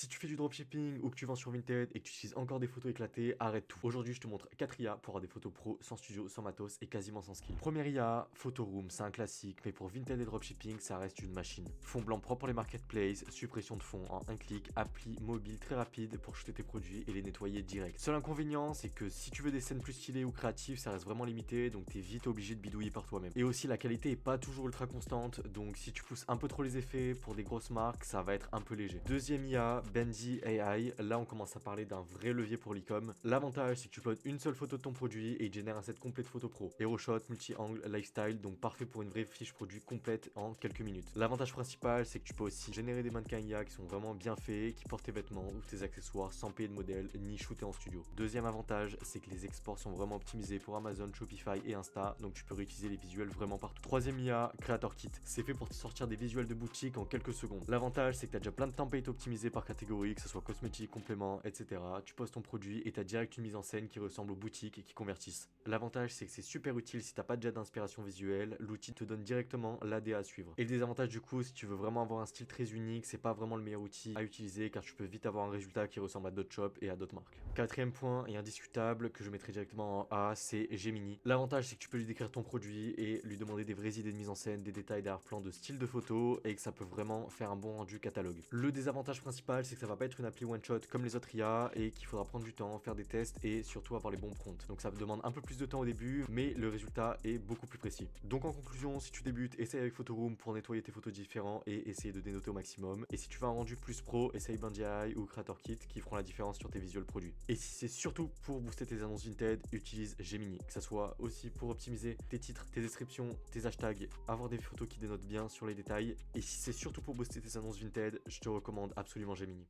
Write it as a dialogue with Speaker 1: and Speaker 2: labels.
Speaker 1: Si tu fais du dropshipping ou que tu vends sur Vinted et que tu utilises encore des photos éclatées, arrête tout. Aujourd'hui, je te montre 4 IA pour avoir des photos pro sans studio, sans matos et quasiment sans skill. Première IA, Photoroom, c'est un classique, mais pour Vinted et dropshipping, ça reste une machine. Fond blanc propre pour les marketplaces, suppression de fond en un clic, appli mobile très rapide pour shooter tes produits et les nettoyer direct. Seul inconvénient, c'est que si tu veux des scènes plus stylées ou créatives, ça reste vraiment limité, donc t'es vite obligé de bidouiller par toi-même. Et aussi, la qualité est pas toujours ultra constante, donc si tu pousses un peu trop les effets pour des grosses marques, ça va être un peu léger. Deuxième IA, Benji AI, là on commence à parler d'un vrai levier pour l'e-com. L'avantage c'est que tu uploades une seule photo de ton produit et il génère un set complet de photos pro. Hero shot, multi-angle, lifestyle, donc parfait pour une vraie fiche produit complète en quelques minutes. L'avantage principal c'est que tu peux aussi générer des mannequins IA qui sont vraiment bien faits, qui portent tes vêtements ou tes accessoires sans payer de modèle ni shooter en studio. Deuxième avantage c'est que les exports sont vraiment optimisés pour Amazon, Shopify et Insta, donc tu peux réutiliser les visuels vraiment partout. Troisième IA, Creator Kit, c'est fait pour te sortir des visuels de boutique en quelques secondes. L'avantage c'est que tu as déjà plein de templates optimisés par catégorie, que ce soit cosmétique, complément, etc. Tu postes ton produit et tu as direct une mise en scène qui ressemble aux boutiques et qui convertissent. L'avantage c'est que c'est super utile si t'as pas déjà d'inspiration visuelle, l'outil te donne directement l'ADA à suivre. Et le désavantage du coup, si tu veux vraiment avoir un style très unique, c'est pas vraiment le meilleur outil à utiliser car tu peux vite avoir un résultat qui ressemble à d'autres shops et à d'autres marques. Quatrième point et indiscutable que je mettrai directement en A, c'est Gemini. L'avantage c'est que tu peux lui décrire ton produit et lui demander des vraies idées de mise en scène, des détails d'arrière-plan, de style de photo et que ça peut vraiment faire un bon rendu catalogue. Le désavantage principal c'est que ça va pas être une appli one shot comme les autres IA et qu'il faudra prendre du temps, faire des tests et surtout avoir les bons prompts. Donc ça demande un peu plus de temps au début, mais le résultat est beaucoup plus précis. Donc en conclusion, si tu débutes, essaye avec Photoroom pour nettoyer tes photos différents et essayer de dénoter au maximum. Et si tu veux un rendu plus pro, essaye Benji AI ou Creator Kit qui feront la différence sur tes visuels produits. Et si c'est surtout pour booster tes annonces Vinted, utilise Gemini, que ça soit aussi pour optimiser tes titres, tes descriptions, tes hashtags, avoir des photos qui dénotent bien sur les détails. Et si c'est surtout pour booster tes annonces Vinted, je te recommande absolument Gemini.